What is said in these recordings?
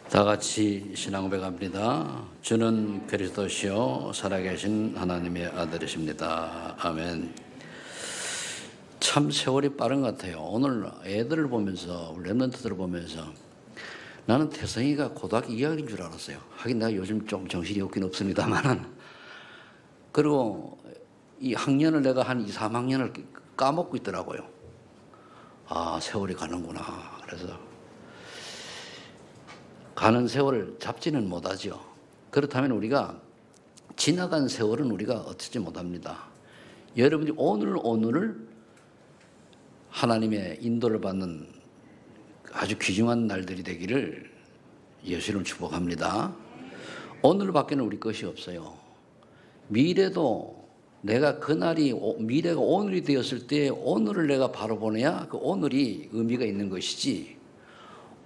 다 같이 신앙 고백합니다. 주는 그리스도시요 살아계신 하나님의 아들이십니다. 아멘. 참 세월이 빠른 것 같아요. 오늘 애들을 보면서, 랩런트들을 보면서 나는 태성이가 고등학교 2학년인 줄 알았어요. 하긴 내가 요즘 좀 정신이 없긴 없습니다만은. 그리고 이 학년을 내가 한 2, 3학년을 까먹고 있더라고요. 아, 세월이 가는구나. 그래서 가는 세월을 잡지는 못하죠. 그렇다면 우리가 지나간 세월은 우리가 얻지 못합니다. 여러분이 오늘을 하나님의 인도를 받는 아주 귀중한 날들이 되기를 예수님 축복합니다. 오늘밖에는 우리 것이 없어요. 미래도 내가 미래가 오늘이 되었을 때 오늘을 내가 바로 보내야 그 오늘이 의미가 있는 것이지,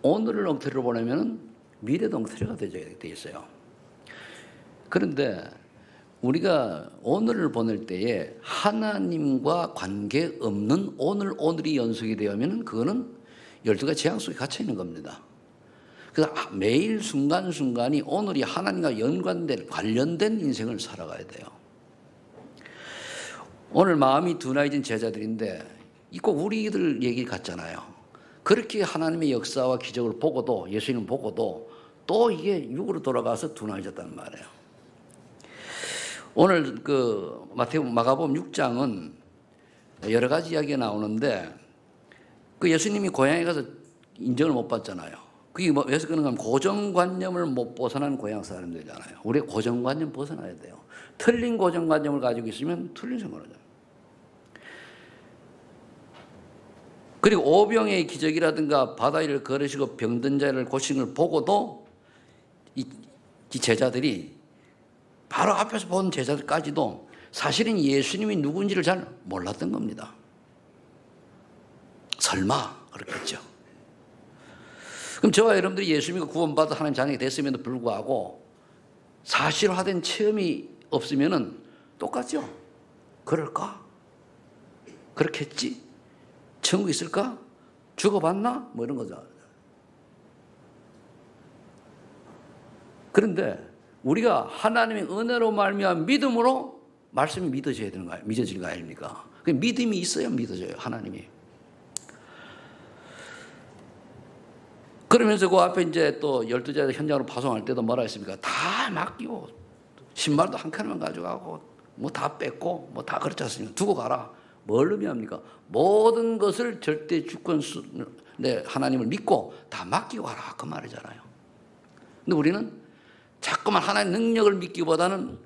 오늘을 엉터리로 보내면 미래도 엉터리가 되어 있어요. 그런데 우리가 오늘을 보낼 때에 하나님과 관계없는 오늘이 연속이 되면 그거는 12가지 재앙 속에 갇혀 있는 겁니다. 그래서 매일 순간순간이 오늘이 하나님과 관련된 인생을 살아가야 돼요. 오늘 마음이 둔해진 제자들인데 꼭 우리들 얘기 같잖아요. 그렇게 하나님의 역사와 기적을 보고도, 예수님을 보고도 또 이게 육으로 돌아가서 둔해졌단 말이에요. 오늘 마가복음 6장은 여러 가지 이야기가 나오는데, 예수님이 고향에 가서 인정을 못 받잖아요. 그게 왜서 그런가 하면 고정관념을 못 벗어난 고향 사람들이잖아요. 우리가 고정관념 벗어나야 돼요. 틀린 고정관념을 가지고 있으면 틀린 생각을 하잖아요. 그리고 오병의 기적이라든가 바다 위를 걸으시고 병든 자를 고치는 걸 보고도 이 제자들이, 바로 앞에서 본 제자들까지도 사실은 예수님이 누군지를 잘 몰랐던 겁니다. 설마 그렇겠죠. 그럼 저와 여러분들이 예수님이 구원받아 하나님 자녀가 됐음에도 불구하고 사실화된 체험이 없으면 똑같죠. 그럴까? 그렇겠지? 천국 있을까? 죽어봤나? 뭐 이런 거죠. 그런데 우리가 하나님의 은혜로 말미암아 믿음으로 말씀이 믿어져야 되는 거예요. 믿어지는 거 아닙니까? 믿음이 있어야 믿어져요, 하나님이. 그러면서 그 앞에 이제 또 12제자 현장으로 파송할 때도 뭐라 했습니까? 다 맡기고, 신발도 한 칸만 가져가고, 뭐 다 뺏고, 뭐 다 그렇지 않습니까? 두고 가라. 뭘 의미합니까? 모든 것을 절대 주권, 하나님을 믿고 다 맡기고 가라. 그 말이잖아요. 근데 우리는 자꾸만 하나님의 능력을 믿기보다는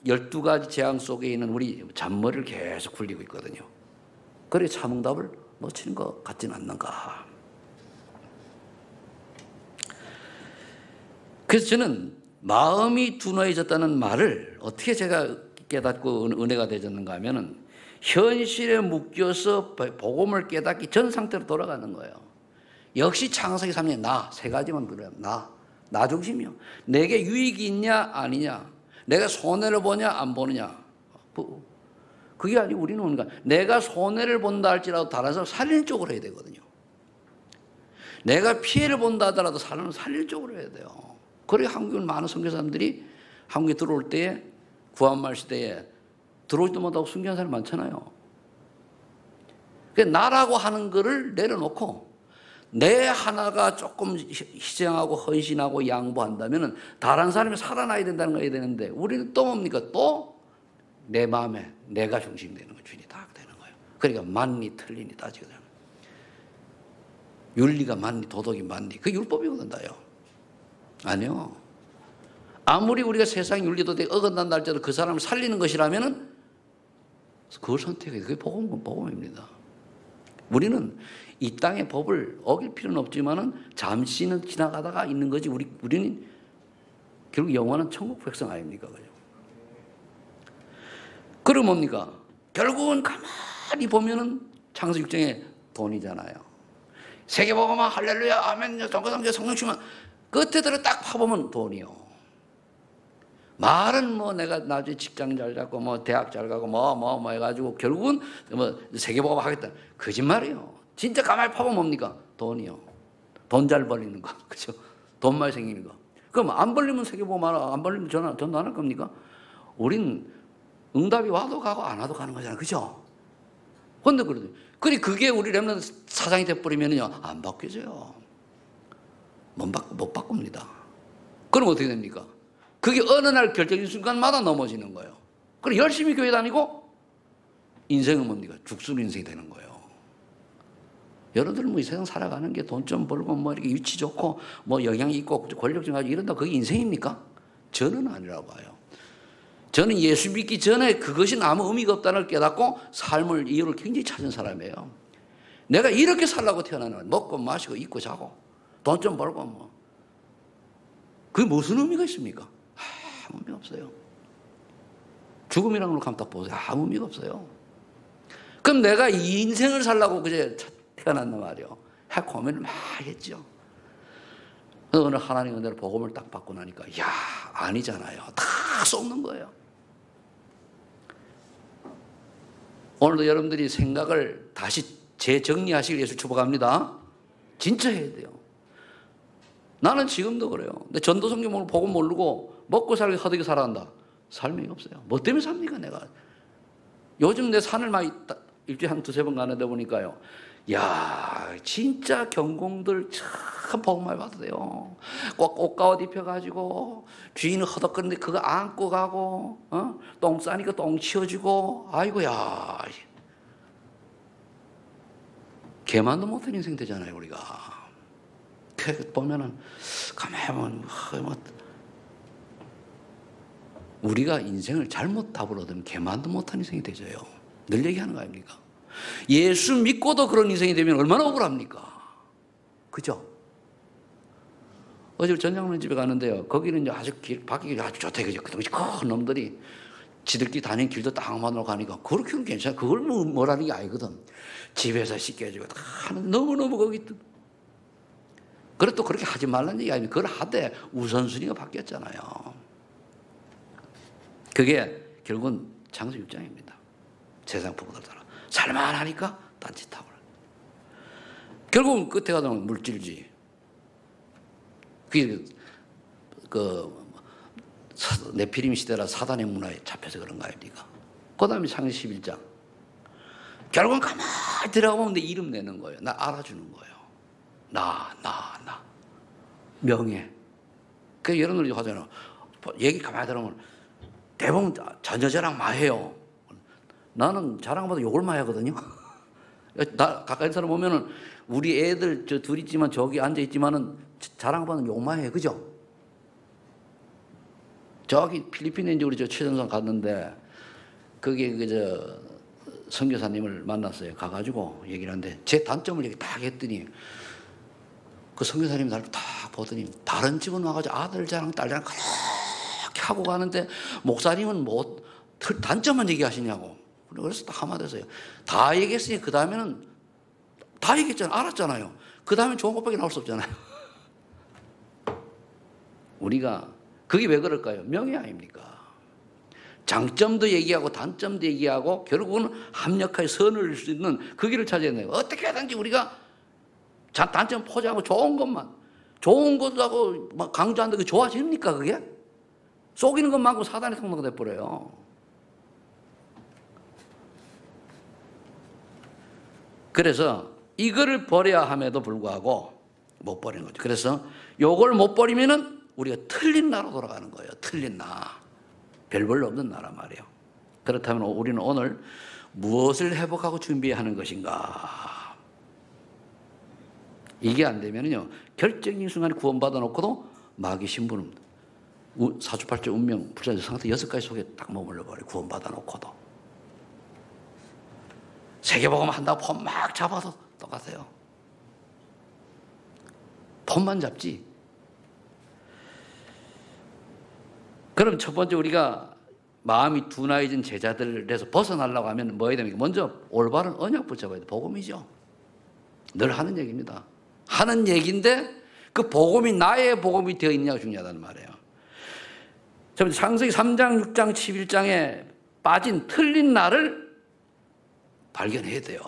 12가지 재앙 속에 있는 우리 잔머리를 계속 굴리고 있거든요. 그래 참응답을 놓치는 것 같지는 않는가. 그래서 저는 마음이 둔해졌다는 말을 어떻게 제가 깨닫고 은혜가 되졌는가 하면은, 현실에 묶여서 복음을 깨닫기 전 상태로 돌아가는 거예요. 역시 창세기 3년 나, 세 가지만 들어요. 나 중심이요. 내게 유익이 있냐 아니냐, 내가 손해를 보냐 안 보느냐, 그게 아니고 우리는 뭔가 내가 손해를 본다 할지라도 다른 사람 살리는 쪽으로 해야 되거든요. 내가 피해를 본다 하더라도 사람은 살릴 쪽으로 해야 돼요. 그래 한국에 많은 선교사님들이 한국에 들어올 때에, 구한말 시대에 들어오지도 못하고 순교한 사람이 많잖아요. 나라고 하는 거를 내려놓고 내 하나가 조금 희생하고 헌신하고 양보한다면 다른 사람이 살아나야 된다는 거 해야 되는데, 우리는 또 뭡니까? 또 내 마음에 내가 중심이 되는 거, 주인이 다 되는 거예요. 그러니까 맞니 틀리니 따지거든요. 윤리가 맞니, 도덕이 맞니, 그게 율법이거든 다요. 아니요. 아무리 우리가 세상 윤리 도덕이 어긋난다 할지라도 그 사람을 살리는 것이라면은 그걸 선택해요. 그게 복음입니다. 우리는 이 땅의 법을 어길 필요는 없지만은 잠시는 지나가다가 있는 거지, 우리는 결국 영원한 천국 백성 아닙니까? 그죠? 그럼 뭡니까? 결국은 가만히 보면은 창세기 6장에 돈이잖아요. 세계복음화 할렐루야 아멘 동거동계 성령 충만, 끝에 들어 딱 파보면 돈이요. 말은 뭐 내가 나중에 직장 잘 잡고 뭐 대학 잘 가고 뭐 해가지고 결국은 뭐 세계복음 하겠다. 거짓말이에요. 진짜 가만히 파보면 뭡니까? 돈이요. 돈 잘 벌리는 거. 그죠? 돈 많이 생기는 거. 그럼 안 벌리면 세계보험 안 벌리면 전도 안 할 겁니까? 우린 응답이 와도 가고 안 와도 가는 거잖아요. 그죠? 근데 그게 우리 렘넌트 사장이 돼버리면요, 안 바뀌어져요. 못 바꿉니다. 그럼 어떻게 됩니까? 그게 어느 날 결정적인 순간마다 넘어지는 거예요. 그럼 열심히 교회 다니고 인생은 뭡니까? 죽순 인생이 되는 거예요. 여러분들 뭐 이 세상 살아가는 게 돈 좀 벌고 뭐 이렇게 위치 좋고 뭐 영향이 있고 권력 좀 가지고 이런다 그게 인생입니까? 저는 아니라고 봐요. 저는 예수 믿기 전에 그것이 아무 의미가 없다는 걸 깨닫고 삶을 이유를 굉장히 찾은 사람이에요. 내가 이렇게 살라고 태어나는 거예요. 먹고 마시고 입고 자고 돈 좀 벌고 뭐. 그게 무슨 의미가 있습니까? 아무 의미가 없어요. 죽음이라는 걸 감딱 보세요. 아무 의미가 없어요. 그럼 내가 이 인생을 살라고 그제 태어났단 말이에요. 고민을 많이 했죠. 그래서 오늘 하나님 은혜로 복음을 딱 받고 나니까 야 아니잖아요. 다 쏟는 거예요. 오늘도 여러분들이 생각을 다시 재정리하시길 위해서 축복합니다. 진짜 해야 돼요. 나는 지금도 그래요. 근데 전도 성경을 보고 모르고 먹고 살기 허되게 살아간다. 삶이 없어요. 뭐 때문에 삽니까 내가. 요즘 내 산을 많이 일주일에 한 두세 번 가는데 보니까요. 야 진짜 경공들 참 복 많이 받으세요. 꼭 옷가옷 입혀가지고 주인은 허덕거리는데 그거 안고 가고 똥 싸니까 똥 치워주고 아이고야. 개만도 못한 인생 되잖아요 우리가. 보면은 가만히 보면 우리가 인생을 잘못 답을 얻으면 개만도 못한 인생이 되져요. 늘 얘기하는 거 아닙니까? 예수 믿고도 그런 인생이 되면 얼마나 억울합니까? 그죠? 어제 전장로님 집에 가는데요. 거기는 이제 아주 밖이 아주 좋대. 그죠? 큰 놈들이 지들끼리 다니는 길도 딱 만나러 가니까 그렇게는 괜찮아. 그걸 뭐라는 게 아니거든. 집에서 씻겨주고 다 하는 너무너무 거기 그래 또 그렇게 하지 말라는 얘기 아니면 그걸 하되 우선순위가 바뀌었잖아요. 그게 결국은 창조 6장입니다. 세상 부부들처럼 살만하니까 딴짓하고 결국은 끝에 가서 물질주의. 네피림 시대라 사단의 문화에 잡혀서 그런 거 아닙니까? 그 다음에 창세기 11장. 결국은 가만히 들어가보면 내 이름 내는 거예요. 나 알아주는 거예요. 나. 명예. 그 여러분들이 하잖아요. 얘기 가만히 들어보면 대부분 자녀자랑 마해요. 나는 자랑보다 욕을 많이 하거든요. 나 가까이 사람 보면은 우리 애들 저 둘 있지만 저기 앉아 있지만은 자랑보다는 욕 많이 해. 그죠? 저기 필리핀에 이제 우리 저 최전선 갔는데 거기에 그저 선교사님을 만났어요. 가가지고 얘기를 하는데 제 단점을 얘기 딱 했더니 그 선교사님이 나를 딱 보더니 다른 집은 와가지고 아들 자랑 딸 자랑 그렇게 하고 가는데 목사님은 뭐 단점만 얘기하시냐고. 그래서 딱 한마디 했어요. 다 얘기했으니 그 다음에는 다 얘기했잖아요. 알았잖아요. 그 다음에 좋은 것밖에 나올 수 없잖아요. 우리가 그게 왜 그럴까요? 명예 아닙니까? 장점도 얘기하고 단점도 얘기하고 결국은 합력하여 선을 줄 수 있는 그 길을 찾아야 돼요. 어떻게 하든지 우리가 단점 포장하고 좋은 것하고 강조한다 그게 좋아집니까 그게? 속이는 것만큼 사단의 통로가 돼버려요. 그래서 이거를 버려야 함에도 불구하고 못 버리는 거죠. 그래서 요걸 못 버리면은 우리가 틀린 나라로 돌아가는 거예요. 틀린 나. 별 볼일 없는 나라 말이에요. 그렇다면 우리는 오늘 무엇을 회복하고 준비해야 하는 것인가? 이게 안 되면요. 결정적인 순간에 구원받아 놓고도 마귀 신부는 사주팔자 운명 불자적 상태 6가지 속에 딱 머물러 버려요. 구원받아 놓고도. 세계복음 한다고 폰 막 잡아도 똑같아요. 폰만 잡지. 그럼 첫 번째 우리가 마음이 둔하여진 제자들에서 벗어나려고 하면 뭐 해야 됩니까? 먼저 올바른 언약 붙잡아야 돼. 복음이죠. 늘 하는 얘기입니다. 하는 얘기인데 그 복음이 나의 복음이 되어 있냐가 중요하다는 말이에요. 창세기 3장, 6장, 11장에 빠진 틀린 나를 발견해야 돼요.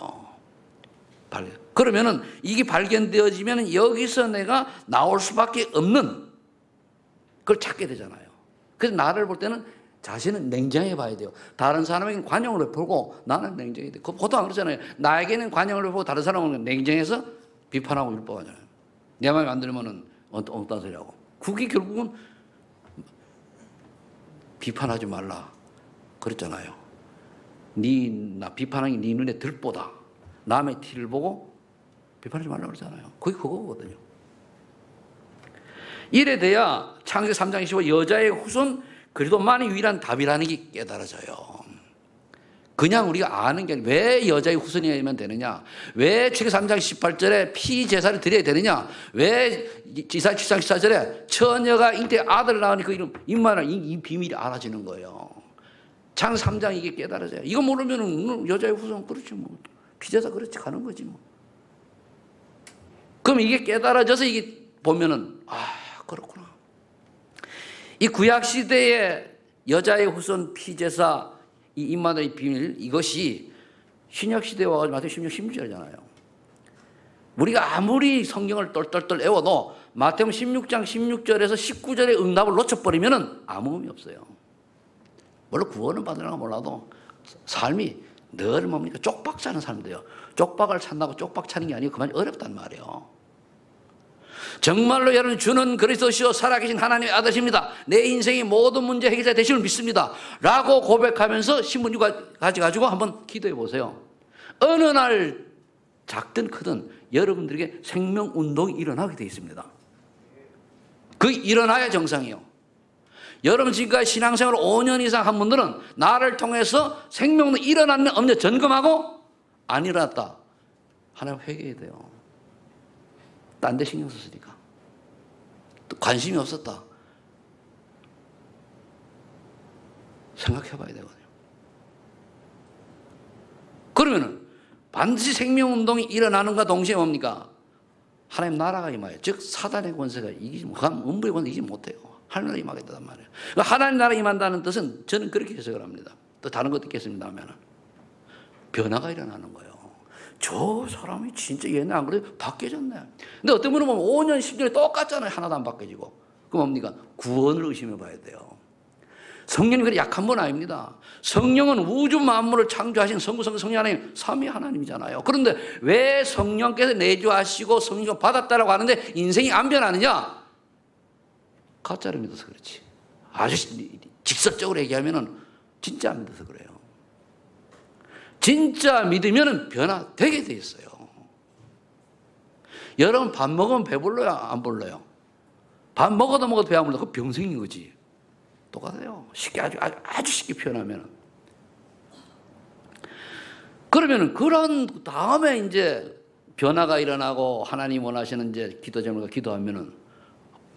그러면은 이게 발견되어지면 여기서 내가 나올 수밖에 없는 걸 찾게 되잖아요. 그래서 나를 볼 때는 자신은 냉정해 봐야 돼요. 다른 사람에게는 관용을 베풀고 나는 냉정해야 돼요. 보통 안 그러잖아요. 나에게는 관용을 베풀고 다른 사람은 냉정해서 비판하고 율법하잖아요. 내 마음에 안 들면은 엉뚱한 소리하고. 그게 결국은 비판하지 말라 그랬잖아요. 나 비판하기 네 눈에 들보다 남의 티를 보고 비판하지 말라 그러잖아요. 그게 그거거든요. 이래 돼야 창세기 3장 25 여자의 후손 그리스도만이 유일한 답이라는 게 깨달아져요. 그냥 우리가 아는 게 왜 여자의 후손이면 되느냐, 왜 창세기 3장 18절에 피제사를 드려야 되느냐, 왜 이사야 7장 14절에 처녀가 잉태 아들을 낳으니 그 이름 임마누엘, 이 비밀이 알아지는 거예요. 창세기 3장 이게 깨달아져요. 이거 모르면 여자의 후손 그렇지 뭐, 피제사 그렇지 가는 거지 뭐. 그럼 이게 깨달아져서 이게 보면은 그렇구나. 이 구약 시대의 여자의 후손 피제사 이 임마누엘의 비밀, 이것이 신약 시대에 와가지고 마태복음 16, 16절이잖아요. 우리가 아무리 성경을 똘똘똘 외워도 마태복음 16장 16절에서 19절의 응답을 놓쳐버리면 아무 의미 없어요. 물론 구원을 받으려고 몰라도 삶이 늘 뭡니까? 쪽박 차는 사람들이에요. 쪽박을 찬다고 쪽박 차는 게 아니고 그만 어렵단 말이에요. 정말로 여러분 주는 그리스도시요 살아계신 하나님의 아들이십니다. 내 인생의 모든 문제 해결자 되심을 믿습니다. 라고 고백하면서 신문지 가지고 한번 기도해 보세요. 어느 날 작든 크든 여러분들에게 생명운동이 일어나게 되어 있습니다. 그 일어나야 정상이에요. 여러분 지금까지 신앙생활을 5년 이상 한 분들은 나를 통해서 생명운동이 일어났는 없냐 점검하고 안 일어났다. 하나님 회개해야 돼요. 딴 데 신경 썼으니까. 또 관심이 없었다. 생각해 봐야 되거든요. 그러면은 반드시 생명운동이 일어나는가 동시에 뭡니까? 하나님 나라가 임하여. 즉, 사단의 권세가 이기지 못해요. 음부의 권세가 이기지 못해요. 하나님 나라가 임하겠다는 말이에요. 하나님 나라가 임한다는 뜻은 저는 그렇게 해석을 합니다. 또 다른 것도 있겠습니다 하면 변화가 일어나는 거예요. 저 사람이 진짜 옛날 안 그래도 바뀌어졌네. 근데 어떤 분은 보면 5년, 10년이 똑같잖아요. 하나도 안 바뀌어지고. 그럼 뭡니까? 구원을 의심해 봐야 돼요. 성령이 그렇게 약한 분 아닙니다. 성령은 우주 만물을 창조하신 성부, 성령 하나님, 삼위 하나님이잖아요. 그런데 왜 성령께서 내주하시고 성령 받았다라고 하는데 인생이 안 변하느냐? 가짜를 믿어서 그렇지. 아주 직설적으로 얘기하면 진짜 안 믿어서 그래요. 진짜 믿으면 변화되게 돼 있어요. 여러분 밥 먹으면 배불러요? 안 불러요? 밥 먹어도 배 안 불러. 그거 병생인 거지. 똑같아요. 쉽게 아주 쉽게 표현하면. 그러면은 그런 다음에 이제 변화가 일어나고 하나님 원하시는 이제 기도 제목을 기도하면은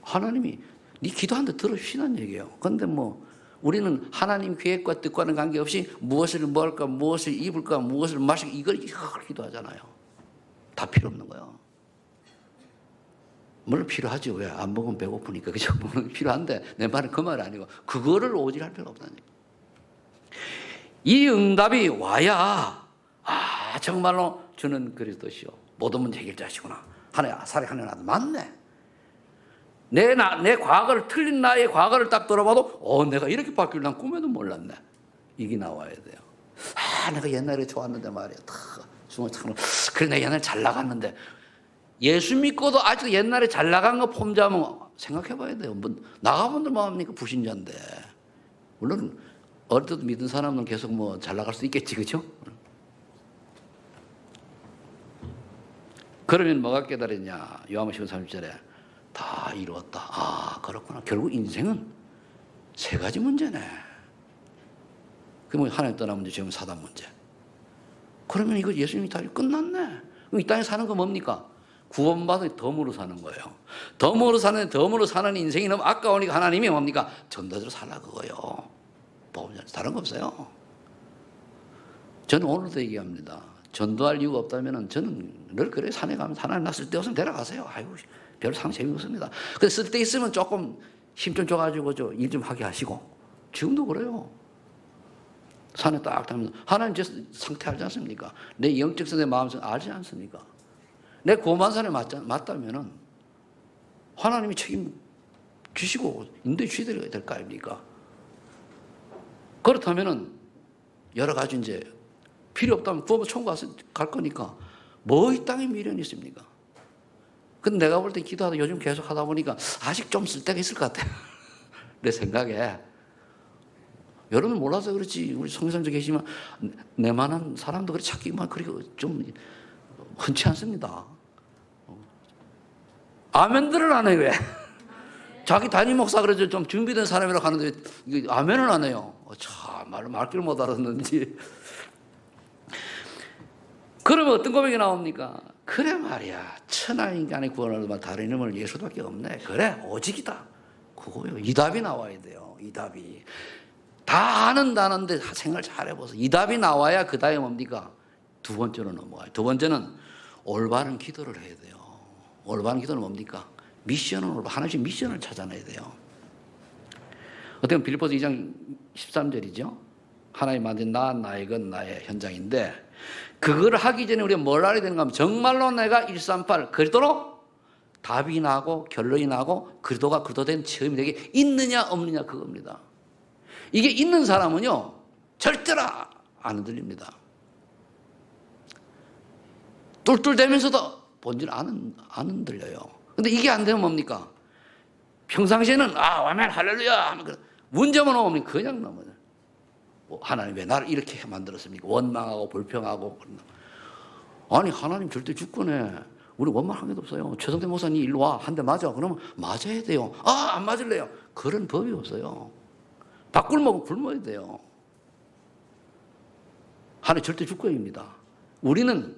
하나님이 네 기도하는데 들어주시는 얘기예요. 그런데 우리는 하나님 계획과 뜻과는 관계없이 무엇을 먹을까, 무엇을 입을까, 무엇을 마실까 이걸 기도하잖아요. 다 필요 없는 거예요. 물론 필요하죠. 왜? 안 먹으면 배고프니까. 그죠? 물론 필요한데 내 말은 그 말이 아니고 그거를 오질할 필요가 없다는 얘기예요. 이 응답이 와야 정말로 주는 그리스도시요 모든 문제 해결자시구나. 하나님 아들 맞네. 내 과거를 틀린 나의 과거를 딱 들어봐도 내가 이렇게 바뀔 난 꿈에도 몰랐네. 이게 나와야 돼요. 내가 옛날에 좋았는데 말이야. 그래 내가 옛날에 잘 나갔는데 예수 믿고도 아직 옛날에 잘 나간 거 폼자면 생각해 봐야 돼요. 나가분들 뭐합니까? 불신자인데. 물론 어릴 때도 믿은 사람은 계속 잘 나갈 수 있겠지. 그죠? 그러면 뭐가 깨달았냐? 요한복음 30절에 다 이루었다. 그렇구나. 결국 인생은 세 가지 문제네. 그러면 하나님 떠난 문제, 지금 사단 문제. 그러면 이거 예수님이 다 끝났네. 그럼 이 땅에 사는 거 뭡니까? 구원받은 덤으로 사는 거예요. 덤으로 사는 인생이 너무 아까우니까 하나님이 뭡니까? 전도자로 살라 그거예요. 다른 거 없어요. 저는 오늘도 얘기합니다. 전도할 이유가 없다면 저는 늘 그래 산에 가면 하나님 나 쓸데없으면 데려가세요. 아이고 별 재미없습니다. 근데 쓸데 있으면 조금 힘 좀 줘가지고 일 좀 하게 하시고 지금도 그래요. 산에 딱 타면 하나님 제 상태 알지 않습니까? 내 영적 상태, 마음속 알지 않습니까? 내 고만산에 맞다면은 하나님이 책임 주시고 인도해 주셔야 될 거 아닙니까? 그렇다면은 여러 가지 이제 필요 없다면 부업을 청구해서 갈 거니까 뭐 이 땅에 미련이 있습니까? 근데 내가 볼 때 기도하다 요즘 계속 하다 보니까 아직 좀 쓸 때가 있을 것 같아요. 내 생각에. 여러분 몰라서 그렇지 우리 성교사님도 계시지만 내만한 사람도 그렇게 찾기만 그렇게 좀 흔치 않습니다. 아멘들을 안 해요. 왜? 자기 담임 목사 그러죠. 좀 준비된 사람이라고 하는데 아멘을 안 해요. 참 말귀를 못 알았는지. 그러면 어떤 고백이 나옵니까? 그래 말이야. 천하 인간의 구원을 다른 이름을 예수밖에 없네. 그래 오직이다. 그거요. 이 답이 나와야 돼요. 이 답이. 다 아는다는데 생각을 잘 해보세요. 이 답이 나와야 그 다음에 뭡니까? 두 번째로 넘어가요. 두 번째는 올바른 기도를 해야 돼요. 올바른 기도는 뭡니까? 미션을, 하나씩 미션을 찾아내야 돼요. 어떻게 빌립보서 2장 13절이죠. 하나님 만든 나의 것 나의 현장인데 그걸 하기 전에 우리가 뭘 알아야 되는가 하면 정말로 내가 138 그리도록 답이 나고 결론이 나고 그리도가 그리도된 체험이 되게 있느냐 없느냐 그겁니다. 이게 있는 사람은요 절대로 안 흔들립니다. 뚫뚫대면서도 본질 안 흔들려요. 근데 이게 안 되면 뭡니까? 평상시에는 아멘 할렐루야 하면 문제만 오면 그냥 넘어요. 하나님 왜 나를 이렇게 만들었습니까? 원망하고 불평하고. 아니 하나님 절대 주권해. 우리 원망한 게 없어요. 최성태 목사님 일로 와. 한 대 맞아. 그러면 맞아야 돼요. 안 맞을래요. 그런 법이 없어요. 밥 굶으면 굶어야 돼요. 하나님 절대 주권입니다. 우리는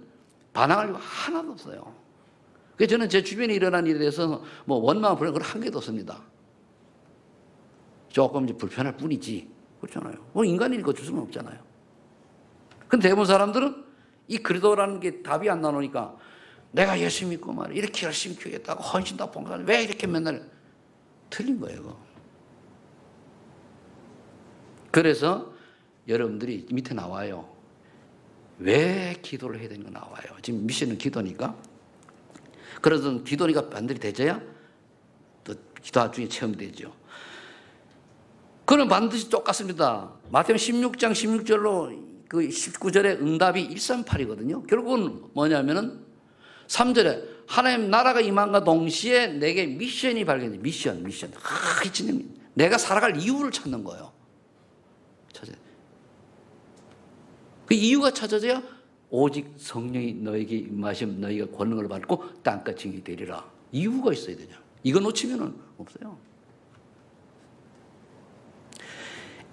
반항할 이유가 하나도 없어요. 그래서 저는 제 주변에 일어난 일에 대해서 뭐 원망 불평 그런 한 개도 없습니다. 조금 이제 불편할 뿐이지. 그렇잖아요. 뭐 인간이니까 줄 수는 없잖아요. 근데 대부분 사람들은 이 그리도라는 게 답이 안 나오니까 내가 예수 믿고 말이야. 이렇게 열심히 교회했다고 헌신다 봉사하는 왜 이렇게 맨날 틀린 거예요. 그거. 그래서 여러분들이 밑에 나와요. 왜 기도를 해야 되는 거 나와요. 지금 미션은 기도니까. 그래서 기도니까 반드시 되져야 또 기도 중에 체험되죠. 그는 반드시 똑같습니다. 마태복음 16장 16절로 그 19절의 응답이 138이거든요. 결국은 뭐냐면은 3절에 하나님 나라가 임함과 동시에 내게 미션이 발견돼. 미션. 내가 살아갈 이유를 찾는 거예요. 그 이유가 찾아져야 오직 성령이 너에게 임하시면 너희가 권능을 받고 땅끝 증인이 되리라. 이유가 있어야 되냐. 이거 놓치면은 없어요.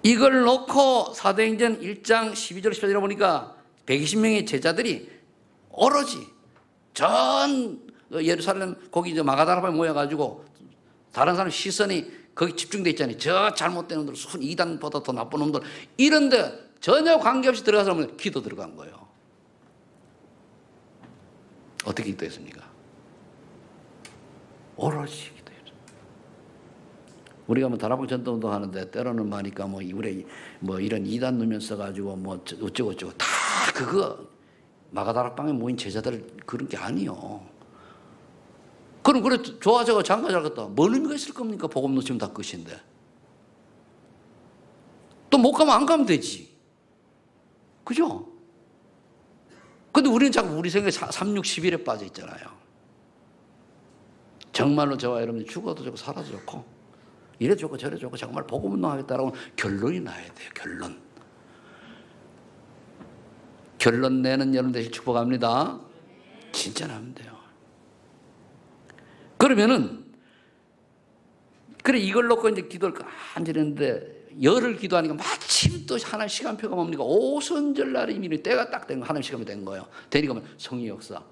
이걸 놓고 사도행전 1장 12절 18절에 보니까 120명의 제자들이 오로지 전 예루살렘 거기 이제 마가다라방에 모여가지고 다른 사람 시선이 거기 집중돼 있잖아요. 저 잘못된 놈들, 순 이단보다 더 나쁜 놈들 이런데 전혀 관계없이 들어가서 기도 들어간 거예요. 어떻게 기도했습니까? 오로지 기도했어요. 우리가 뭐 다락방 전도운동 하는데 때로는 많으니까 뭐 우리 뭐 이런 이단 누면 써가지고 뭐 어쩌고 다 그거 마가다락방에 모인 제자들 그런 게 아니요. 그럼 그래 좋아져가 장가 잘 갔다. 뭔 의미가 있을 겁니까? 복음 놓치면 다 끝인데. 또 못 가면 안 가면 되지. 그죠? 근데 우리는 자꾸 우리 생각에 3,6,11에 빠져 있잖아요. 정말로 저와 여러분이 죽어도 좋고 살아도 좋고 이래 좋고 저래 좋고 정말 복음 운동하겠다라고 결론이 나야 돼요. 결론 내는 여러분 되실 축복합니다. 진짜 나면 돼요. 그러면은 그래 이걸 놓고 이제 기도를 간절히 했는데 열흘 기도하니까 마침 또 하나님 시간표가 뭡니까? 오순절 날이 이미 때가 딱 된 거 하나님 시간이 된 거예요. 되니까 성의 역사.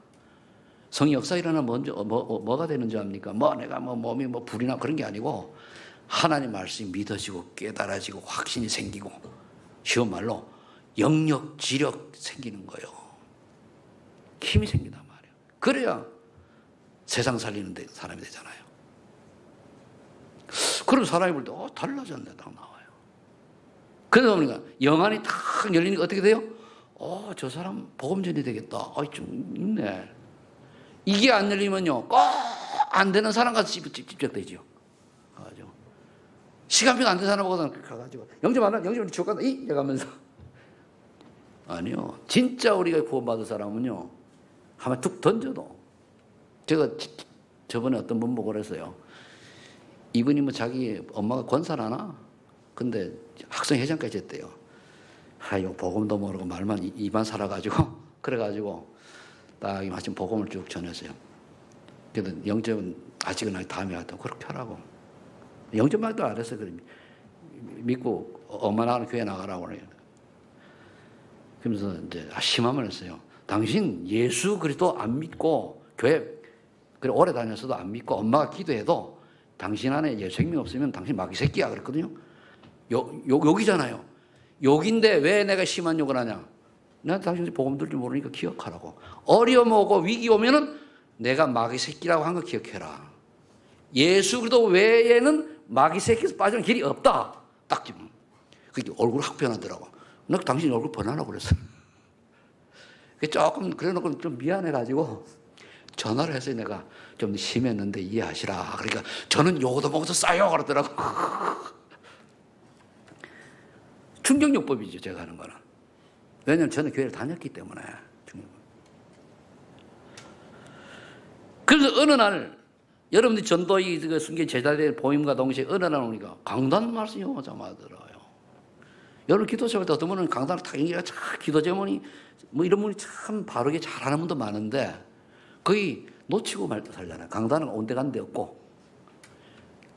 성의 역사 일어나면 먼저 뭐가 되는 줄 압니까? 내가 몸이 불이 나 그런 게 아니고 하나님 말씀이 믿어지고 깨달아지고 확신이 생기고 쉬운 말로 영역, 지력 생기는 거예요. 힘이 생긴단 말이에요. 그래야 세상 살리는 데 사람이 되잖아요. 그럼 사람이 볼 때 달라졌네 딱 나와요. 그러다 보니까 영안이 탁 열리니까 어떻게 돼요? 저 사람 복음 전이 되겠다. 좀 있네. 이게 안 열리면요, 꼭 안 되는 사람 가서 집적되죠. 시간표가 안 된 사람하고는 가가지고 영접 안 하면 영접을 지옥 간다 이래가면서 아니요, 진짜 우리가 구원받은 사람은요, 한번 툭 던져도, 제가 저번에 어떤 분 보고 그랬어요. 이분이 뭐 자기 엄마가 권사라나? 근데 학생회장까지 했대요. 이거 복음도 모르고 말만 입만 살아가지고 그래가지고 딱 마침 복음을 쭉 전했어요. 그래도 영접은 아직은 다음에 하다 그렇게 하라고. 영접만 안 했어요. 그럼 믿고 엄마 나가는 교회 나가라고 그래요. 그러면서 이제 심함을 했어요. 당신 예수 그리스도 안 믿고 교회 그래 오래 다녔어도 안 믿고 엄마가 기도해도 당신 안에 예수 생명 없으면 당신 마귀 새끼야 그랬거든요. 욕이잖아요. 욕인데 왜 내가 심한 욕을 하냐? 난 당신 복음 들지 모르니까 기억하라고. 어려움 오고 위기 오면은 내가 마귀 새끼라고 한 거 기억해라. 예수 그리스도 외에는 마귀 새끼에서 빠지는 길이 없다. 딱 지금. 그게 얼굴 확 변하더라고. 나 당신 얼굴 변하라고 그랬어. 조금 그래놓고 좀 미안해가지고 전화를 해서 내가 좀 심했는데 이해하시라. 그러니까 저는 요거도 먹어서 싸요 그러더라고. 충격요법이죠, 제가 하는 거는. 왜냐하면 저는 교회를 다녔기 때문에. 그래서 어느 날 여러분들이 전도의 순교 제자들의 보임과 동시에 어느 날 오니까 강단 말씀이 오자마자 들어요. 여러분 기도 제목 때 어떤 분은 강단을 탁 연기가 참 기도 제목이 뭐 이런 분이 참 바르게 잘하는 분도 많은데 거의 놓치고 말 듯 하잖아요. 강단은 온데간데 없고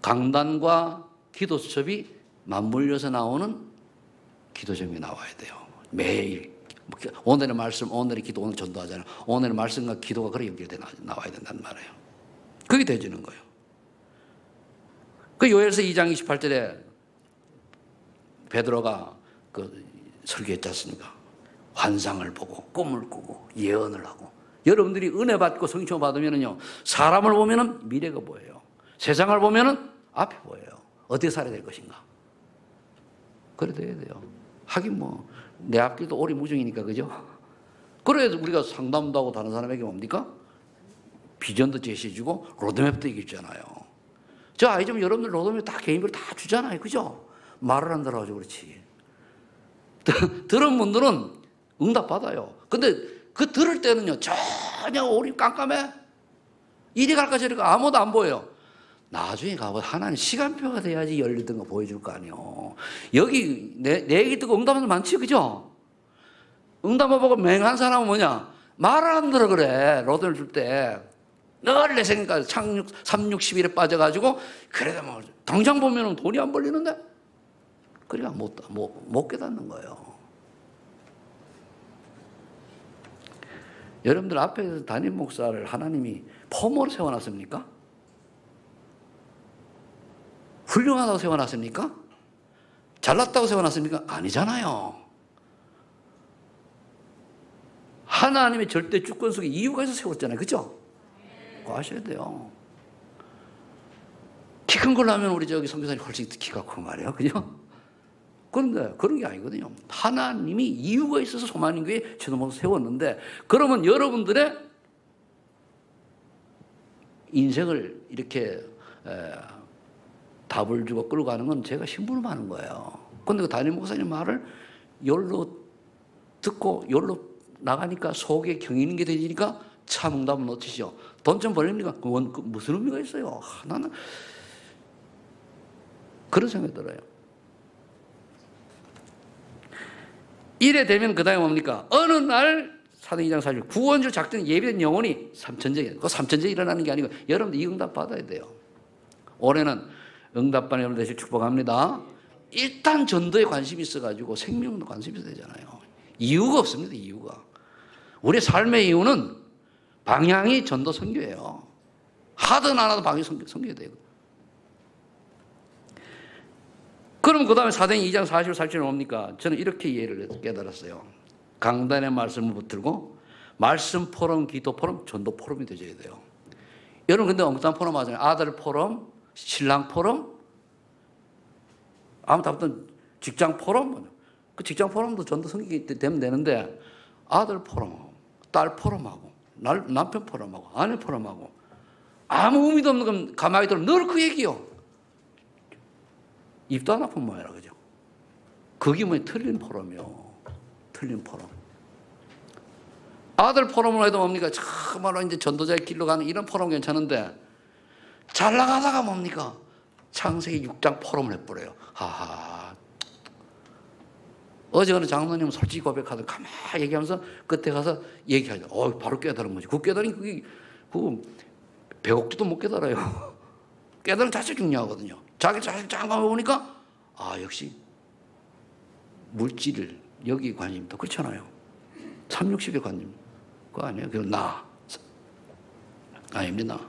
강단과 기도 수첩이 맞물려서 나오는 기도 제목이 나와야 돼요. 매일 오늘의 말씀, 오늘의 기도, 오늘 전도하잖아요. 오늘의 말씀과 기도가 그렇게 연결돼 나와야 된단 말이에요. 그게 되지는 거예요. 그 요엘서 2장 28절에 베드로가 그 설교했지 않습니까? 환상을 보고 꿈을 꾸고 예언을 하고. 여러분들이 은혜 받고 성령 받으면은요, 사람을 보면은 미래가 보여요. 세상을 보면은 앞이 보여요. 어떻게 살아야 될 것인가. 그래 돼야 돼요. 하긴 뭐 내 앞길도 오리무중이니까 그죠? 그래서 우리가 상담도 하고 다른 사람에게 뭡니까? 비전도 제시해주고 로드맵도 얘기해주잖아요. 저 아이점 여러분들 로드맵 다 개인별로 다 주잖아요. 그죠? 말을 안 들어가지고 그렇지. 들은 분들은 응답 받아요. 근데 그 들을 때는요, 전혀 오리 깜깜해. 이리 갈까 저리 가 아무도 안 보여요. 나중에 가보면 하나님 시간표가 돼야지 열리던 거 보여줄 거 아니에요. 여기 내 얘기 듣고 응답하는 사람 많지, 그죠? 응답을 보고 맹한 사람은 뭐냐? 말을 안 들어 그래. 로드를 줄 때. 늘 내 생각까지 창 360일에 빠져가지고 그래도 뭐 당장 보면 돈이 안 벌리는데 그러니까 못 깨닫는 거예요. 여러분들 앞에서 담임 목사를 하나님이 포모로 세워놨습니까? 훌륭하다고 세워놨습니까? 잘났다고 세워놨습니까? 아니잖아요. 하나님의 절대 주권 속에 이유가 있어서 세웠잖아요. 그죠? 그거 아셔야 돼요. 키 큰 걸로 하면 우리 저기 선교사님 훨씬 키가 크고 말이에요. 그죠? 그런데 그런 게 아니거든요. 하나님이 이유가 있어서 소만인교회 전도모를 세웠는데 그러면 여러분들의 인생을 이렇게 답을 주고 끌고 가는 건 제가 심부름하는 거예요. 그런데 그 담임 목사님 말을 열로 듣고 열로 나가니까 속에 경이는 게 되니까 참 응답을 놓치죠. 돈 좀 벌립니까? 무슨 의미가 있어요? 나는 그런 생각이 들어요. 이래 되면 그 다음에 뭡니까? 어느 날 사도행전 2장 40절 구원줄 작전 예비된 영혼이 삼천제에 그 삼천제에 일어나는 게 아니고 여러분들 이 응답 받아야 돼요. 올해는 응답받는 여러분 되실 축복합니다. 일단 전도에 관심이 있어가지고 생명도 관심이 있어야 되잖아요. 이유가 없습니다. 이유가. 우리 삶의 이유는 방향이 전도 선교예요. 하든 안 하든 방향이 선교해야 돼요. 그럼 그 다음에 사도행전 2장 44절은 뭡니까? 저는 이렇게 이해를 깨달았어요. 강단의 말씀을 붙들고 말씀 포럼, 기도 포럼, 전도 포럼이 되어야 돼요. 여러분 근데 엉뚱한 포럼 하잖아요. 아들 포럼, 신랑 포럼. 아무튼 직장 포럼, 그 직장 포럼도 전도 성격이 되면 되는데 아들 포럼하고 딸 포럼하고 남편 포럼하고 아내 포럼하고 아무 의미도 없는 건 가만히 들으면 늘 그 얘기요. 입도 안 아픈 모양이라 그죠. 그게 뭐 틀린 포럼이요. 틀린 포럼. 아들 포럼을 해도 뭡니까? 정말로 이제 전도자의 길로 가는 이런 포럼 괜찮은데 잘 나가다가 뭡니까? 창세기 6장 포럼을 해버려요. 하하. 어제 어느 장로님 솔직히 고백하던 가만히 얘기하면서 끝에 가서 얘기하죠. 바로 깨달은 거지. 그 깨달은 그게 배옥도 못 깨달아요. 깨달은 자체 중요하거든요. 자기 자식 잠깐 보니까 역시 물질 여기 관심도 그렇잖아요. 360의 관심 그거 아니에요. 그건 아닙니다.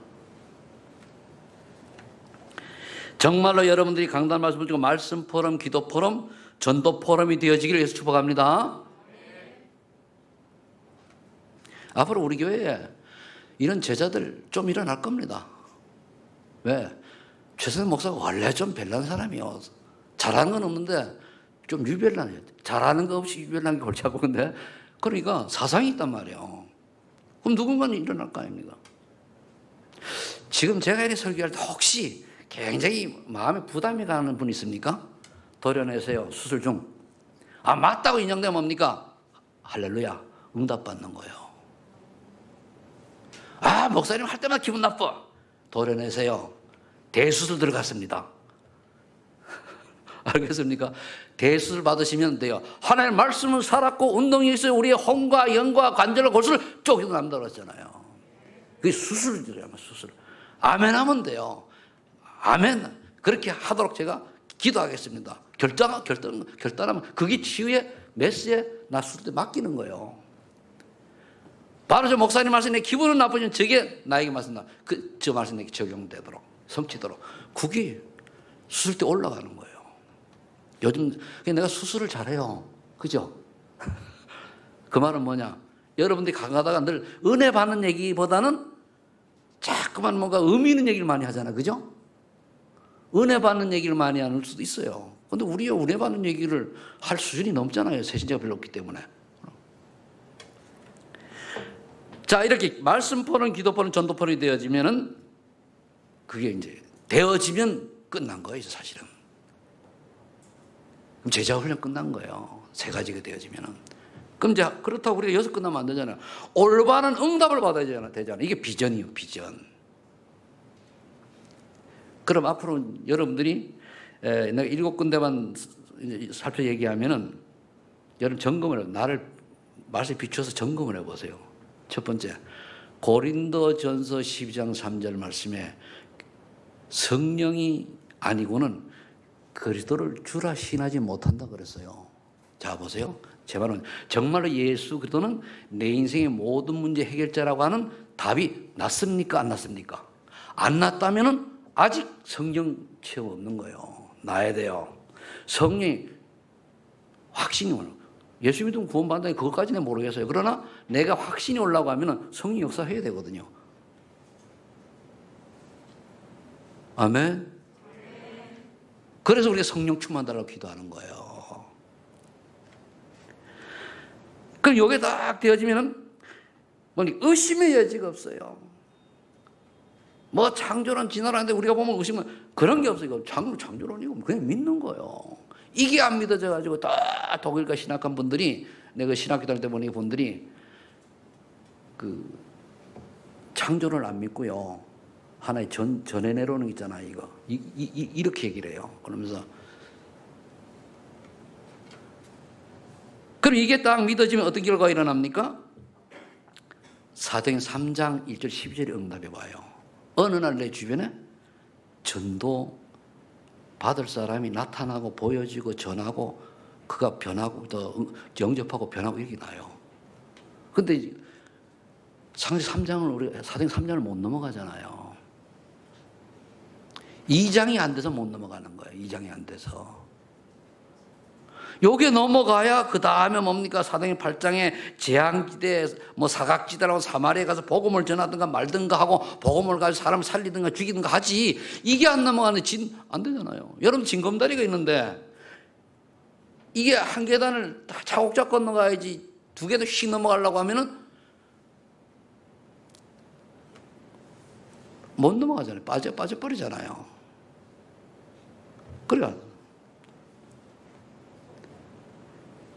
정말로 여러분들이 강단 말씀을 듣고 말씀 포럼, 기도 포럼, 전도 포럼이 되어지기를 위해서 축복합니다. 앞으로 우리 교회에 이런 제자들 좀 일어날 겁니다. 왜? 최선생 목사가 원래 좀 별난 사람이요. 잘하는 건 없는데 좀 유별나요. 잘하는 거 없이 유별난 게 골치 아픈데 그러니까 사상이 있단 말이에요. 그럼 누군가는 일어날 거 아닙니까? 지금 제가 이렇게 설교할 때 혹시 굉장히 마음에 부담이 가는 분 있습니까? 도려내세요. 수술 중. 맞다고 인정되면 뭡니까? 할렐루야. 응답받는 거예요. 목사님 할 때마다 기분 나빠. 도려내세요. 대수술 들어갔습니다. 알겠습니까? 대수술 받으시면 돼요. 하나님의 말씀은 살았고 운동이 있어요. 우리의 혼과 영과 관절과 골수를 쪼개도 남다고 했잖아요. 그게 수술이더라고요. 수술. 아멘 하면 돼요. 아멘. 그렇게 하도록 제가 기도하겠습니다. 결단하면 그게 치유의 메시지에 나설 때 맡기는 거예요. 바로 저 목사님 말씀에 기분은 나쁘지만 저게 나에게 말씀나 저 말씀에 적용되도록 성취도록 그게 수술 때 올라가는 거예요. 요즘 내가 수술을 잘해요. 그죠? 그 말은 뭐냐? 여러분들이 가다가 늘 은혜 받는 얘기보다는 자꾸만 뭔가 의미 있는 얘기를 많이 하잖아. 그죠? 은혜 받는 얘기를 많이 하는 수도 있어요. 근데 우리가 은혜 받는 얘기를 할 수준이 넘잖아요. 세신자가 별로 없기 때문에. 자, 이렇게 말씀 포럼, 기도 포럼, 전도 포럼이 되어지면은 그게 이제 되어지면 끝난 거예요, 사실은. 그럼 제자 훈련 끝난 거예요. 세 가지가 되어지면은. 그럼 이제 그렇다고 우리가 여기서 끝나면 안 되잖아요. 올바른 응답을 받아야 되잖아요. 이게 비전이에요, 비전. 그럼 앞으로 여러분들이 내가 7군데만 살펴 얘기하면은 여러분 점검을 나를 말씀에 비추어서 점검을 해보세요. 첫 번째, 고린도전서 12장 3절 말씀에 성령이 아니고는 그리스도를 주라 신하지 못한다 그랬어요. 자 보세요. 제 말은 정말로 예수 그리스도는 내 인생의 모든 문제 해결자라고 하는 답이 났습니까? 안 났습니까? 안 났다면은 아직 성령 체험 없는 거예요. 나야 돼요. 성령이 확신이 오는 예수 믿으면 구원받는다니 그것까지는 모르겠어요. 그러나 내가 확신이 오려고 하면 성령 역사해야 되거든요. 아멘. 그래서 우리가 성령 충만하라고 기도하는 거예요. 그럼 요게 딱 되어지면은 의심의 여지가 없어요. 뭐 창조론 진화론인데 우리가 보면 의심은 그런 게 없어요. 창조론이고 그냥 믿는 거예요. 이게 안 믿어져 가지고 다 독일과 신학한 분들이 내가 신학교 다닐 때 보니 분들이 그 창조론을 안 믿고요. 하나의 전해내론은 있잖아요. 이거 이렇게 얘기를 해요. 그러면서 그럼 이게 딱 믿어지면 어떤 결과가 일어납니까? 사도행 3장 1절 12절에 응답해 봐요. 어느 날 내 주변에 전도 받을 사람이 나타나고 보여지고 전하고 그가 변하고 또 영접하고 변하고 이렇게 나요. 근데 사도행 3장을 못 넘어가잖아요. 2장이 안 돼서 못 넘어가는 거예요. 2장이 안 돼서. 요게 넘어가야 그 다음에 뭡니까? 사도행 8장에 재앙지대, 사각지대라고 사마리아에 가서 복음을 전하든가 말든가 하고 복음을 가지고 사람을 살리든가 죽이든가 하지. 이게 안 넘어가는 안 되잖아요. 여러분 징검다리가 있는데 이게 한 계단을 다 차곡차곡 건너가야지 두 개도 휙 넘어가려고 하면은 못 넘어가잖아요. 빠져버리잖아요. 그러니까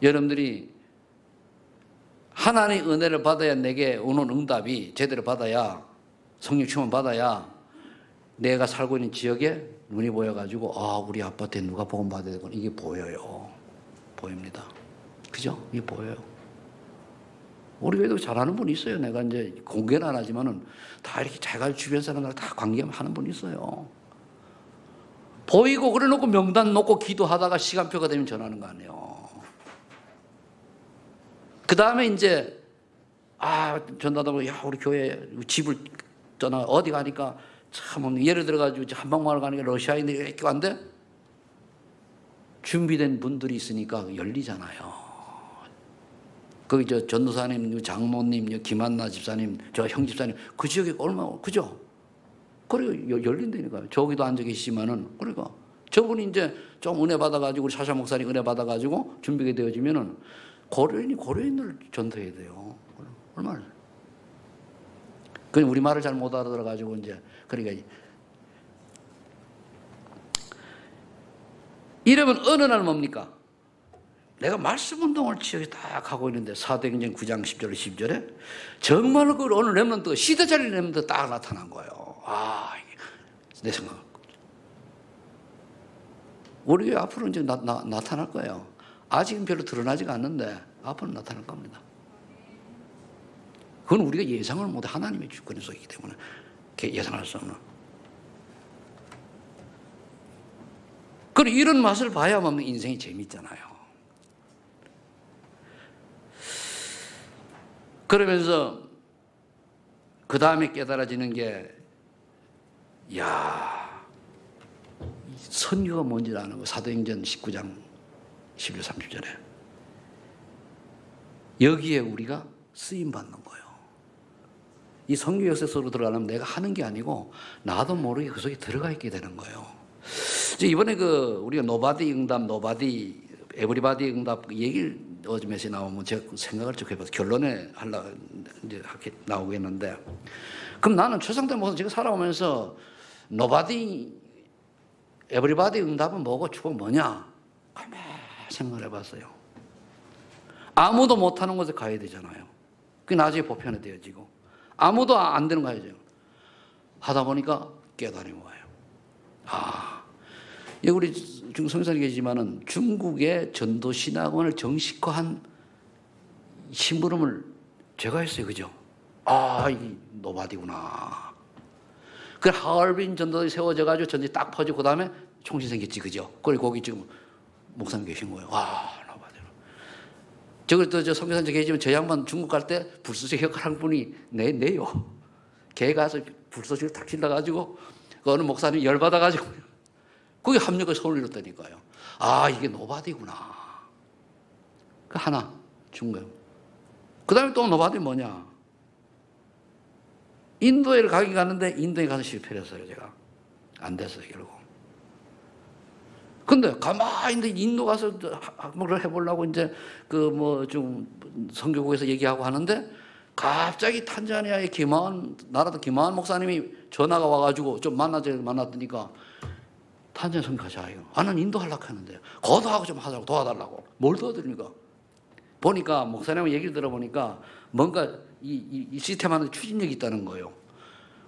여러분들이 하나님의 은혜를 받아야 내게 오는 응답이 제대로 받아야 성령 충만 받아야 내가 살고 있는 지역에 눈이 보여가지고 아 우리 아파트에 누가 복음 받아야 되구나 이게 보여요. 보입니다. 그죠? 이게 보여요. 우리 교회도 잘하는 분이 있어요. 내가 이제 공개는 안 하지만은 다 이렇게 자기가 주변 사람들 다 관계하는 분이 있어요. 보이고 그래 놓고 명단 놓고 기도하다가 시간표가 되면 전하는 거 아니에요. 그 다음에 이제 전화하다가 야 우리 교회 집을 떠나 어디 가니까 참 예를 들어가지고 한방마을 가니까 러시아인들이 이렇게 왔는데 준비된 분들이 있으니까 열리잖아요. 거기 전도사님, 장모님, 김한나 집사님, 저 형 집사님 그 지역에 얼마나 그죠? 그리고 열린다니까요. 저기도 앉아 계시지만은 그러니까 저분이 이제 좀 은혜 받아가지고 우리 사샤 목사님 은혜 받아가지고 준비가 되어지면은 고려인을 전도해야 돼요. 얼마나? 그 우리 말을 잘 못 알아들어가지고 이제 그러니까 이러면 어느 날 뭡니까? 내가 말씀 운동을 지역에 딱 하고 있는데 사도행전 9장 10절 12절에 정말로 그 어느 렘넌트 시대짜리 렘넌트 딱 나타난 거예요. 내 생각. 우리 교회 앞으로 이제 나타날 거예요. 아직은 별로 드러나지가 않는데 앞으로 나타날 겁니다. 그건 우리가 예상을 못해. 하나님의 주권의 속이기 때문에 예상할 수 없는. 그리고 이런 맛을 봐야만 인생이 재밌잖아요. 그러면서 그 다음에 깨달아지는 게 선교가 뭔지 아는 거. 사도행전 19장 11, 30절에 여기에 우리가 쓰임받는 거예요. 이 선교 역사로 들어가려면 내가 하는 게 아니고 나도 모르게 그 속에 들어가 있게 되는 거예요. 이번에 우리가 노바디 응답, 에브리바디 응답 얘기를 어즘에서 나오면 제가 생각을 좀 해봐서 결론에 하려고 이제 나오겠는데, 그럼 나는 최상태 모습 지금 살아오면서 노바디, 에브리바디 응답은 뭐고 축복은 뭐냐? 가만히 생각을 해봤어요. 아무도 못하는 곳에 가야 되잖아요. 그게 나중에 보편화 되어지고 아무도 안 되는 거 가야죠. 하다 보니까 깨달음이 와요. 여기 우리 중국 성산에 계시지만은 중국의 전도신학원을 정식화한 심부름을 제가 했어요. 그죠? 이게 노바디구나. 그 하얼빈 전도에 세워져가지고 전지 딱 퍼지고 그 다음에 총신 생겼지. 그죠? 그리고 거기 지금 목사님 계신 거예요. 노바디구나. 저 성교사님 계시지만 저 양반 중국 갈 때 불쏘시 역할한 분이 내요. 걔 가서 불쏘시를 탁 질러가지고 그 어느 목사님이 열받아가지고 거기 합력을 손을 잃었다니까요. 이게 노바디구나. 그 하나 준 거예요. 그 다음에 또 노바디 뭐냐? 인도에 가긴 갔는데 인도에 가서 실패를 했어요. 제가 안 됐어요 결국. 근데 가만히 인도 가서 학목을 해보려고 이제 좀 선교국에서 얘기하고 하는데 갑자기 탄자니아의 나라도 김하은 목사님이 전화가 와가지고 좀 만났더니까 탄자니아 선교 가자. 나는 인도 하려고 하는데 거도하고 좀 하자고 도와달라고. 뭘 도와드립니까? 보니까 목사님 얘기를 들어보니까 뭔가 이 시스템 안에 추진력이 있다는 거예요.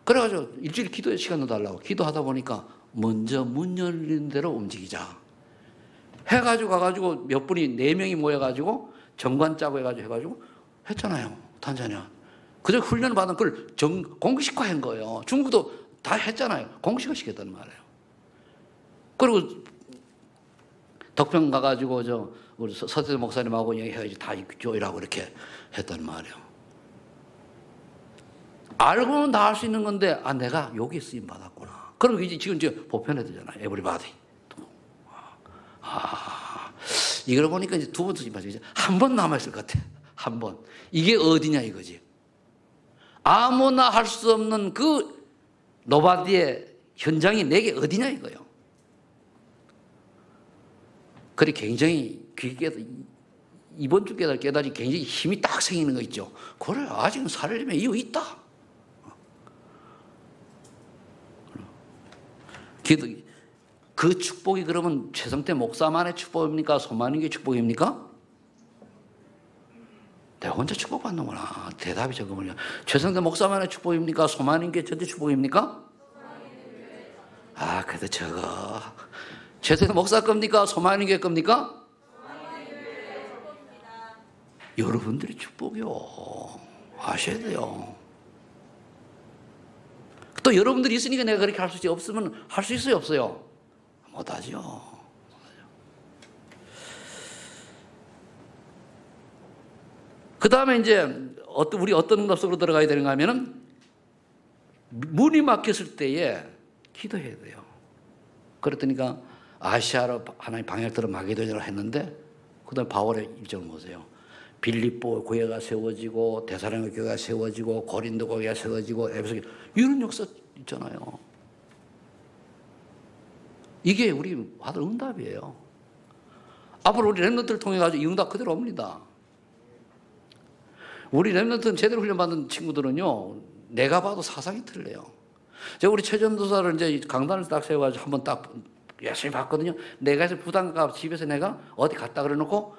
그래가지고 일주일 기도의 시간도 달라고 기도하다 보니까 먼저 문 열린 대로 움직이자 해가지고 가가지고 몇 분이 4명이 모여가지고 정관 짜고 해가지고 했잖아요. 탄자니아. 그저 훈련을 받은 그걸 공식화한 거예요. 중국도 다 했잖아요. 공식화 시켰단 말이에요. 그리고 덕평 가가지고 우리 서태 목사님하고 얘기해가지고 다 조이라고 이렇게 했단 말이에요. 알고는 다 할 수 있는 건데 내가 여기 쓰임 받았구나. 그럼 이제 지금 보편화되잖아요. 에브리바디. 이걸 보니까 이제 두 번 쓰임 받죠. 한 번 남아있을 것 같아. 한 번. 이게 어디냐 이거지. 아무나 할 수 없는 그 노바디의 현장이 내게 어디냐 이거예요. 그래 굉장히 이번 주 깨달이 굉장히 힘이 딱 생기는 거 있죠. 그래, 아직은 살려면 이유 있다. 그 축복이 그러면 최성태 목사만의 축복입니까? 소만인의 축복입니까? 내가 혼자 축복받는구나. 대답이 저거군요. 최성태 목사만의 축복입니까? 소만인의 전체 축복입니까? 그래도 저거. 최성태 목사 겁니까? 소만인의 겁니까? 여러분들이 축복이요. 아셔야 돼요. 또 여러분들이 있으니까 내가 그렇게 할 수 있지. 없으면 할 수 있어요, 없어요? 못하죠. 그 다음에 이제 우리 어떤 응답 속으로 들어가야 되는가 하면은 문이 막혔을 때에 기도해야 돼요. 그랬더니까 아시아로 하나님 방향을 들어 마게도냐로 했는데 그 다음에 바울의 일정을 보세요. 빌립보 교회가 세워지고 데살로니가 교회가 세워지고 고린도 교회가 세워지고 에베소 이런 역사 있잖아요. 이게 우리 받을 응답이에요. 앞으로 우리 렘넌트를 통해 가지고 이 응답 그대로 옵니다. 우리 렘넌트는 제대로 훈련받은 친구들은요, 내가 봐도 사상이 틀려요. 제가 우리 최전도사를 이제 강단을 딱 세워가지고 한번 딱 열심히 봤거든요. 내가 해서 부담가 집에서 내가 어디 갔다 그래 놓고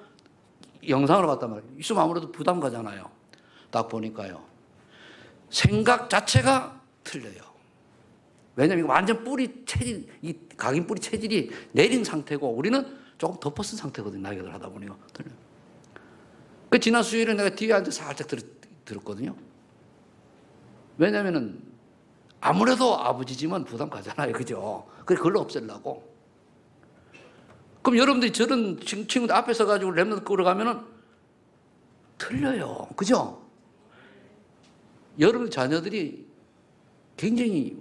영상으로 봤단 말이에요. 있으면 아무래도 부담 가잖아요. 딱 보니까요. 생각 자체가 틀려요. 왜냐면 이거 완전 뿌리 체질, 이 각인 뿌리 체질이 내린 상태고 우리는 조금 덮어쓴 상태거든요. 나이가 하다 보니까. 그 지난 수요일에 내가 뒤에 앉아서 살짝 들었거든요. 왜냐면은 아무래도 아버지지만 부담 가잖아요. 그죠? 그래, 그걸로 없애려고. 그럼 여러분들이 저런 친구들 앞에 서가지고 랩런트 끌어가면은 틀려요. 그죠? 여러분 자녀들이 굉장히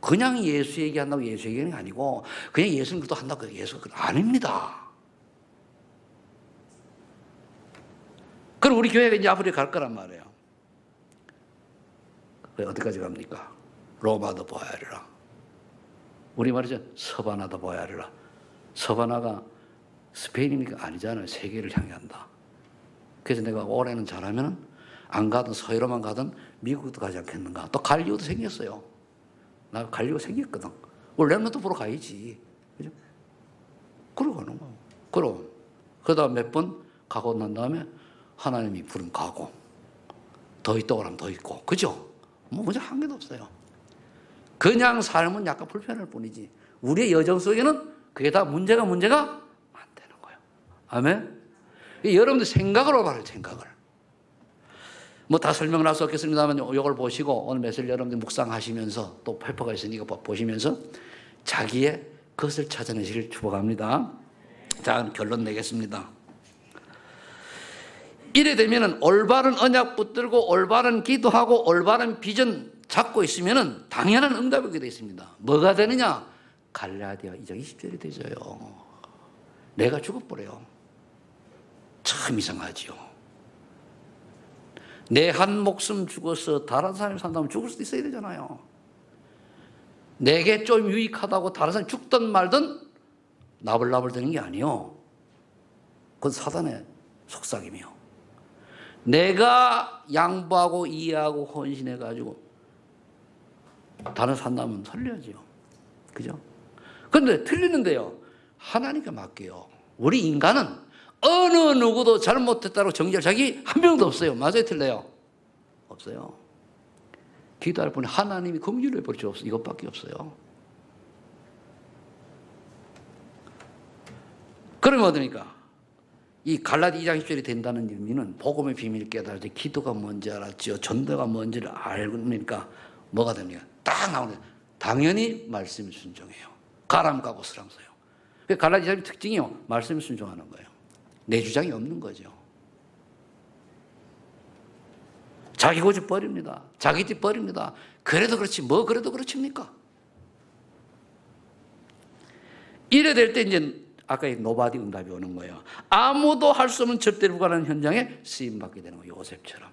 그냥 예수 얘기한다고 예수 얘기하는 게 아니고 그냥 예수는 그것도 한다고 예수가 아닙니다. 그럼 우리 교회가 이제 앞으로 갈 거란 말이에요. 어디까지 갑니까? 로마도 보아야 하리라. 우리 말이죠. 서바나도 보아야 하리라. 서바나가 스페인이니까 아니잖아요. 세계를 향해 간다. 그래서 내가 올해는 잘하면 안 가든 서유로만 가든 미국도 가지 않겠는가. 또 갈 이유도 생겼어요. 나 갈 이유가 생겼거든. 원래 렘넌트 보러 가야지. 그죠? 그러고 가는 거야. 그럼. 그러다 몇 번 가고 난 다음에 하나님이 부름 가고 더 있다고 하면 더 있고. 그죠? 뭐 문제 한 개도 없어요. 그냥 삶은 약간 불편할 뿐이지. 우리의 여정 속에는 그게 다 문제가 안 되는 거예요. 아멘? 여러분들 생각으로 말해요, 생각을. 뭐 다 설명을 할 수 없겠습니다만 이걸 보시고 오늘 메시지 여러분들 묵상하시면서 또 페퍼가 있으니까 보시면서 자기의 것을 찾아내시길 축복합니다. 자, 결론 내겠습니다. 이래 되면은 올바른 언약 붙들고 올바른 기도하고 올바른 비전 잡고 있으면은 당연한 응답이 오게 되어 있습니다. 뭐가 되느냐? 갈라디아 2장 20절이 되져요. 내가 죽어버려요. 참 이상하지요. 내 한 목숨 죽어서 다른 사람이 산다면 죽을 수도 있어야 되잖아요. 내게 좀 유익하다고 다른 사람이 죽든 말든 나불나불 되는 게 아니요. 그건 사단의 속삭임이요. 내가 양보하고 이해하고 헌신해가지고 다른 산다면 살려야죠. 그죠? 그런데 틀리는데요. 하나님께 맡겨요. 우리 인간은 어느 누구도 잘못했다고 정죄할 자기 한 명도 없어요. 맞아요? 틀려요? 없어요. 기도할 뿐에 하나님이 긍휼을 베풀 수 없어요. 이것밖에 없어요. 그러면 어떠니까? 이 갈라디 2장 10절이 된다는 의미는 복음의 비밀을 깨달았지, 기도가 뭔지 알았죠, 전도가 뭔지를 알니까 뭐가 됩니까? 딱 나오는 당연히 말씀에 순종해요. 가람 가고 스람 써요. 갈라디 2장의 특징이요, 말씀에 순종하는 거예요. 내 주장이 없는 거죠. 자기 고집 버립니다. 자기 집 버립니다. 그래도 그렇지 뭐 그래도 그렇습니까? 이래 될 때 이제 아까 노바디 응답이 오는 거예요. 아무도 할 수 없는 절대로 불가능한 현장에 쓰임받게 되는 거예요. 요셉처럼.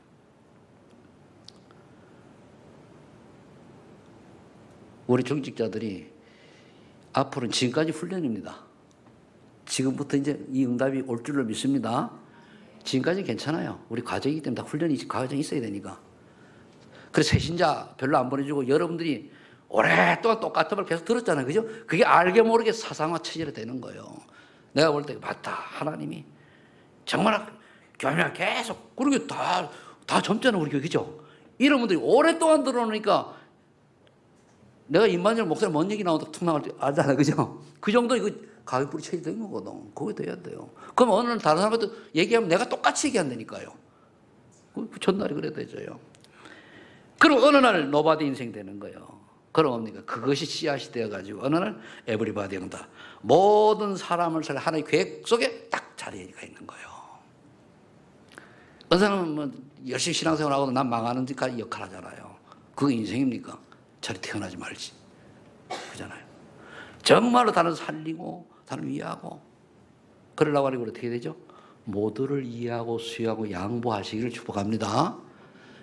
우리 중직자들이 앞으로는 지금까지 훈련입니다. 지금부터 이제 이 응답이 올 줄로 믿습니다. 지금까지는 괜찮아요. 우리 가정이기 때문에 다 훈련이 과정이 있어야 되니까. 그래서 새신자 별로 안 보내주고 여러분들이 오랫동안 똑같은 말 계속 들었잖아요. 그죠? 그게 알게 모르게 사상화 체질이 되는 거예요. 내가 볼 때 맞다. 하나님이 정말 교회가 계속 그러게 다 젊잖아 우리 교회. 그죠? 이런 분들이 오랫동안 들어오니까 내가 임만열 목사님 뭔 얘기 나오다 툭 나올 때 알잖아. 그죠? 그 정도 이거 가위뿌리 체질이 된 거거든. 그거 돼야 돼요. 그럼 어느 날 다른 사람한테 얘기하면 내가 똑같이 얘기한다니까요. 그 전날이 그래 되져요. 그럼 어느 날 노바디 인생 되는 거예요. 그럼 뭡니까? 그것이 씨앗이 되어가지고 어느 날 에브리바디 응답. 모든 사람을 살려 하나의 계획 속에 딱 자리가 있는 거예요. 어느 사람은 뭐 열심히 신앙생활하고 난 망하는 데까지 역할 하잖아요. 그거 인생입니까? 저리 태어나지 말지. 그잖아요. 정말로 다른 살리고 다른 이해하고 그러려고 하니까 어떻게 되죠? 모두를 이해하고 수용하고 양보하시기를 축복합니다.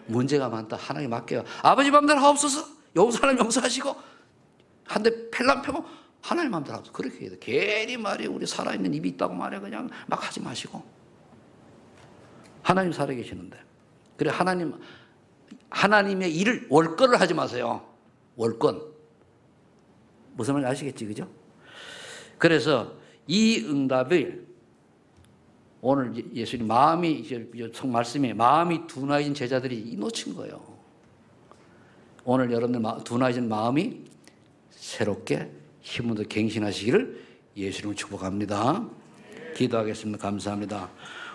문제가 많다. 하나님께 맡겨요. 아버지 마음대로 하옵소서. 용서하는 용서하시고 한 대 펠람 펴고 하나님 마음대로 하옵소서. 그렇게 해야 돼. 괜히 말이야 우리 살아있는 입이 있다고 말이야 그냥 막 하지 마시고 하나님 살아계시는데 그래 하나님의 일을 월권을 하지 마세요. 월권 무슨 말인지 아시겠지 그죠? 그래서 이 응답을 오늘 예수님 마음이 말씀에 마음이 둔해진 제자들이 놓친 거예요. 오늘 여러분들 둔해진 마음이 새롭게 힘으로 갱신하시기를 예수님을 축복합니다. 기도하겠습니다. 감사합니다.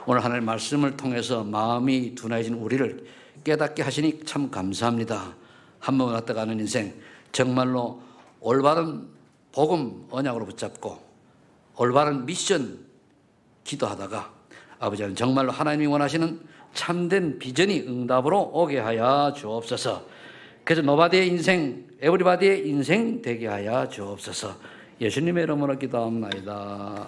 오늘 하나님의 말씀을 통해서 마음이 둔해진 우리를 깨닫게 하시니 참 감사합니다. 한 번 왔다 가는 인생 정말로 올바른 복음 언약으로 붙잡고 올바른 미션 기도하다가 아버지 하나님 정말로 하나님이 원하시는 참된 비전이 응답으로 오게 하여 주옵소서. 그래서 노바디의 인생, 에브리바디의 인생 되게 하여 주옵소서. 예수님의 이름으로 기도합니다.